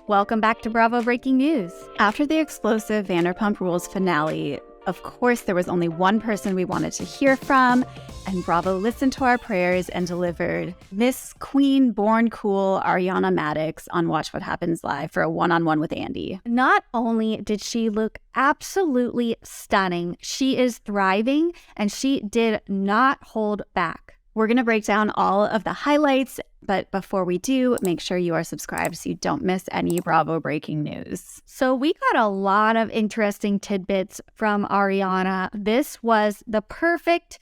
Welcome back to Bravo Breaking News. After the explosive Vanderpump Rules finale, of course, there was only one person we wanted to hear from, and Bravo listened to our prayers and delivered Miss Queen Born Cool Ariana Madix on Watch What Happens Live for a one-on-one with Andy. Not only did she look absolutely stunning, she is thriving, and she did not hold back. We're going to break down all of the highlights, but before we do, make sure you are subscribed so you don't miss any Bravo breaking news. So we got a lot of interesting tidbits from Ariana. This was the perfect,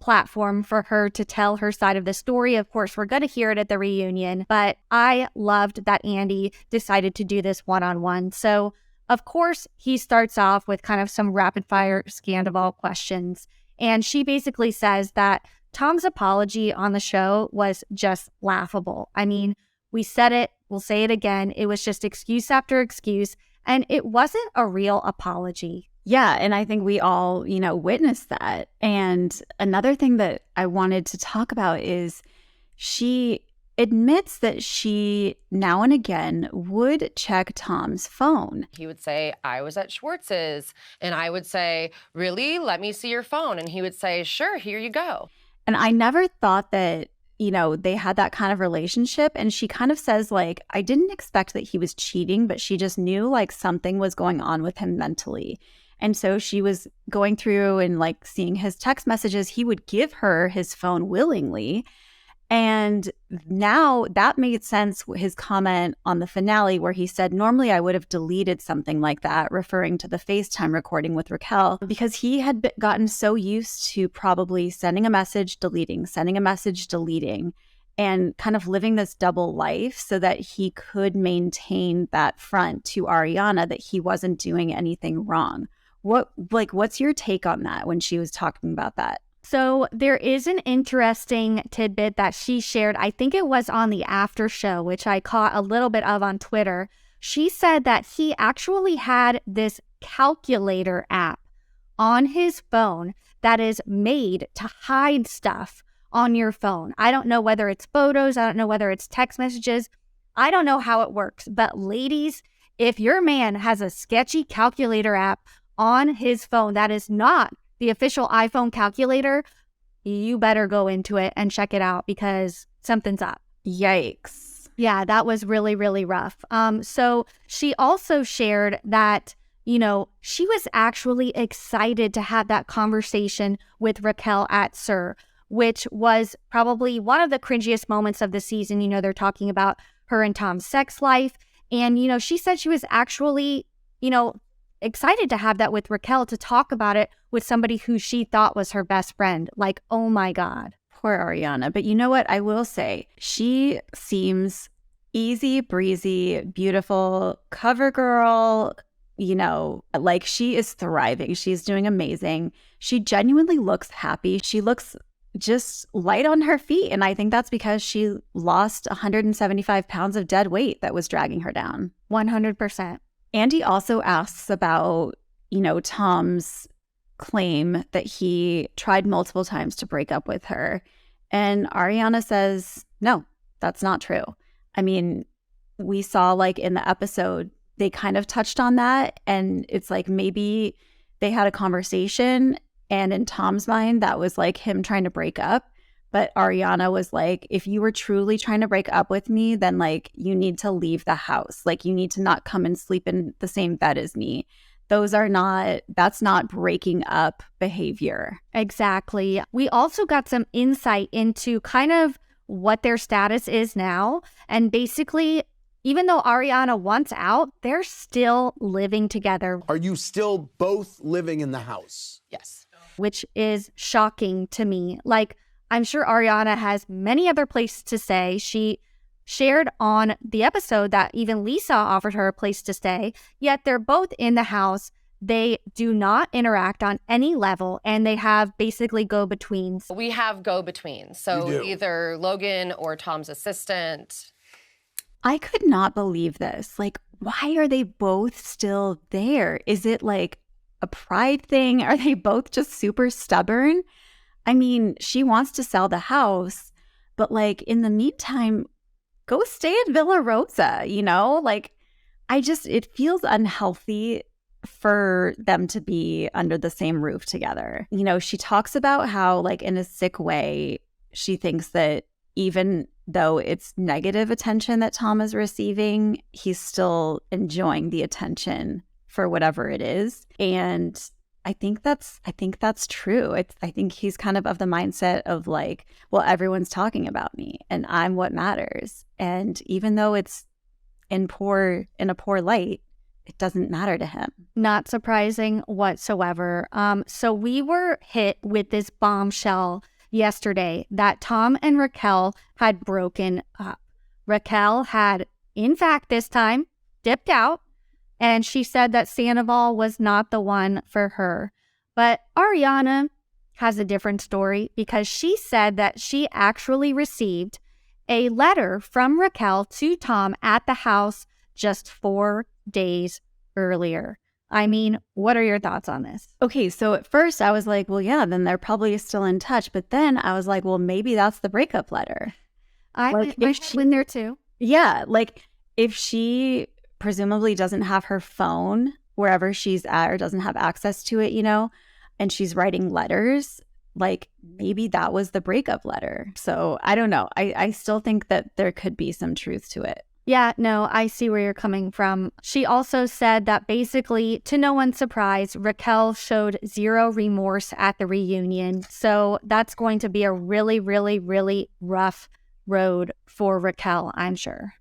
platform for her to tell her side of the story. Of course, we're going to hear it at the reunion, but I loved that Andy decided to do this one-on-one. So, of course, he starts off with kind of some rapid-fire Scandival questions, and she basically says that Tom's apology on the show was just laughable. I mean, we said it, we'll say it again. It was just excuse after excuse, and it wasn't a real apology. Yeah, and I think we all, witnessed that. And another thing that I wanted to talk about is she admits that she now and again would check Tom's phone. He would say, I was at Schwartz's, and I would say, really? Let me see your phone. And he would say, sure, here you go. And I never thought that, they had that kind of relationship. And she kind of says, I didn't expect that he was cheating, but she just knew, something was going on with him mentally. And so she was going through and, seeing his text messages. He would give her his phone willingly. And now that made sense, his comment on the finale where he said, normally I would have deleted something like that, referring to the FaceTime recording with Raquel, because he had gotten so used to probably sending a message, deleting, sending a message, deleting, and kind of living this double life so that he could maintain that front to Ariana that he wasn't doing anything wrong. What's your take on that when she was talking about that? So there is an interesting tidbit that she shared. I think it was on the after show, which I caught a little bit of on Twitter. She said that he actually had this calculator app on his phone that is made to hide stuff on your phone. I don't know whether it's photos. I don't know whether it's text messages. I don't know how it works. But ladies, if your man has a sketchy calculator app on his phone that is not the official iPhone calculator, you better go into it and check it out because something's up. Yikes. Yeah, that was really, really rough. So she also shared that, she was actually excited to have that conversation with Raquel at SUR, which was probably one of the cringiest moments of the season. They're talking about her and Tom's sex life. And, she said she was actually, excited to have that with Raquel to talk about it with somebody who she thought was her best friend. Oh my God. Poor Ariana. But you know what? I will say, she seems easy breezy, beautiful, cover girl, she is thriving. She's doing amazing. She genuinely looks happy. She looks just light on her feet. And I think that's because she lost 175 pounds of dead weight that was dragging her down. 100%. Andy also asks about, Tom's claim that he tried multiple times to break up with her. And Ariana says, no, that's not true. I mean, we saw in the episode, they kind of touched on that. And it's maybe they had a conversation. And in Tom's mind, that was him trying to break up. But Ariana was if you were truly trying to break up with me, then you need to leave the house. You need to not come and sleep in the same bed as me. That's not breaking up behavior. Exactly. We also got some insight into kind of what their status is now. And basically, even though Ariana wants out, they're still living together. Are you still both living in the house? Yes. Which is shocking to me. I'm sure Ariana has many other places to stay. She shared on the episode that even Lisa offered her a place to stay, yet they're both in the house. They do not interact on any level, and they have basically go-betweens. We have go-betweens, so either Logan or Tom's assistant. I could not believe this. Why are they both still there? Is it a pride thing? Are they both just super stubborn? I mean, she wants to sell the house, but in the meantime, go stay at Villa Rosa, it feels unhealthy for them to be under the same roof together. You know, she talks about how, like, in a sick way, she thinks that even though it's negative attention that Tom is receiving, he's still enjoying the attention for whatever it is. And I think that's true. I think he's kind of the mindset of like, well, everyone's talking about me and I'm what matters. And even though it's in a poor light, it doesn't matter to him. Not surprising whatsoever. So we were hit with this bombshell yesterday that Tom and Raquel had broken up. Raquel had, in fact, this time dipped out, and she said that Sandoval was not the one for her. But Ariana has a different story because she said that she actually received a letter from Raquel to Tom at the house just 4 days earlier. I mean, what are your thoughts on this? Okay, so at first I was like, well, yeah, then they're probably still in touch. But then I was like, well, maybe that's the breakup letter. I went there too. Yeah, like if she presumably doesn't have her phone wherever she's at or doesn't have access to it, you know, and she's writing letters, like maybe that was the breakup letter. So I don't know. I still think that there could be some truth to it. Yeah, no, I see where you're coming from. She also said that basically, to no one's surprise, Raquel showed zero remorse at the reunion. So that's going to be a really, really, really rough road for Raquel, I'm sure.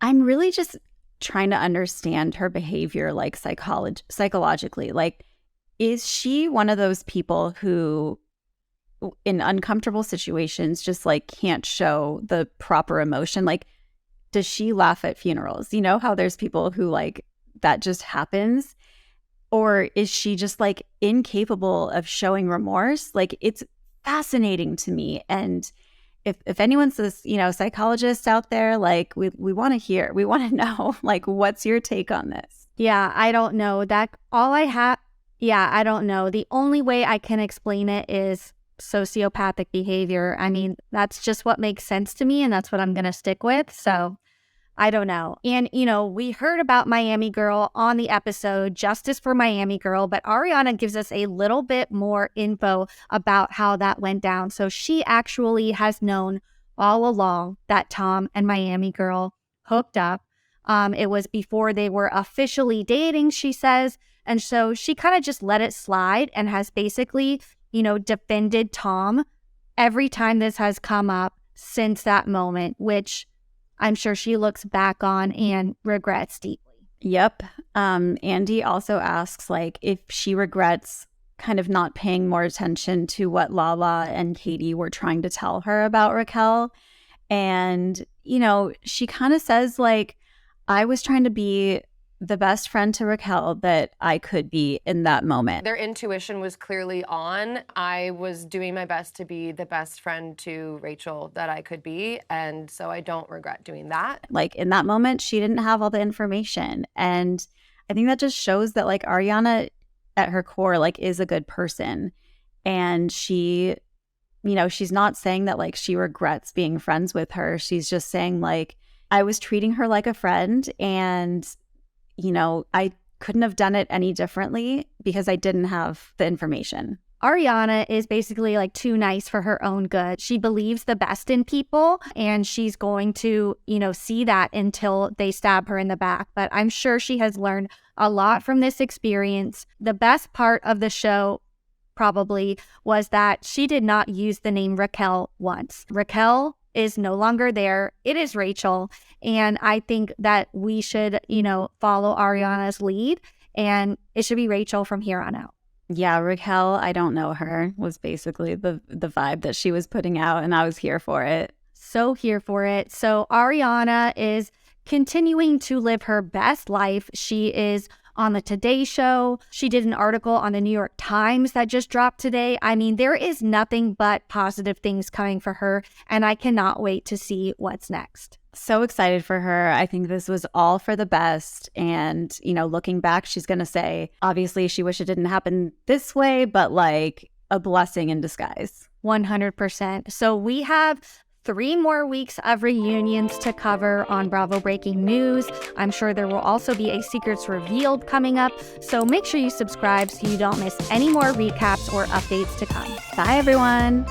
I'm really just trying to understand her behavior, like psychologically. Like, is she one of those people who, in uncomfortable situations, just like can't show the proper emotion? Like, does she laugh at funerals? You know how there's people who like that just happens? Or is she just like incapable of showing remorse? Like, it's fascinating to me. And if anyone's a, you know, psychologist out there, like we want to know, like, what's your take on this? Yeah, I don't know. I don't know. The only way I can explain it is sociopathic behavior. I mean, that's just what makes sense to me, and that's what I'm going to stick with. So I don't know. And, you know, we heard about Miami Girl on the episode, Justice for Miami Girl, but Ariana gives us a little bit more info about how that went down. So she actually has known all along that Tom and Miami Girl hooked up. It was before they were officially dating, she says. And so she kind of just let it slide and has basically, you know, defended Tom every time this has come up since that moment, which I'm sure she looks back on and regrets deeply. Yep. Andy also asks, like, if she regrets kind of not paying more attention to what Lala and Katie were trying to tell her about Raquel. And, you know, she kind of says, like, I was trying to be the best friend to Raquel that I could be in that moment. Their intuition was clearly on. I was doing my best to be the best friend to Rachel that I could be. And so I don't regret doing that. Like, in that moment, she didn't have all the information. And I think that just shows that, like, Ariana at her core, like, is a good person. And she, you know, she's not saying that, like, she regrets being friends with her. She's just saying, like, I was treating her like a friend, and you know, I couldn't have done it any differently because I didn't have the information. Ariana is basically like too nice for her own good. She believes the best in people, and she's going to, you know, see that until they stab her in the back. But I'm sure she has learned a lot from this experience. The best part of the show probably was that she did not use the name Raquel once. Raquel is no longer there. It is Rachel. And I think that we should, you know, follow Ariana's lead, and it should be Rachel from here on out. Yeah, Raquel, I don't know her, was basically the vibe that she was putting out, and I was here for it. So here for it. So Ariana is continuing to live her best life. She is on the Today Show. She did an article on the New York Times that just dropped today. I mean, there is nothing but positive things coming for her, and I cannot wait to see what's next. So excited for her. I think this was all for the best. And, you know, looking back, she's going to say, obviously, she wished it didn't happen this way, but like a blessing in disguise. 100%. So we have 3 more weeks of reunions to cover on Bravo Breaking News. I'm sure there will also be a Secrets Revealed coming up, so make sure you subscribe so you don't miss any more recaps or updates to come. Bye, everyone.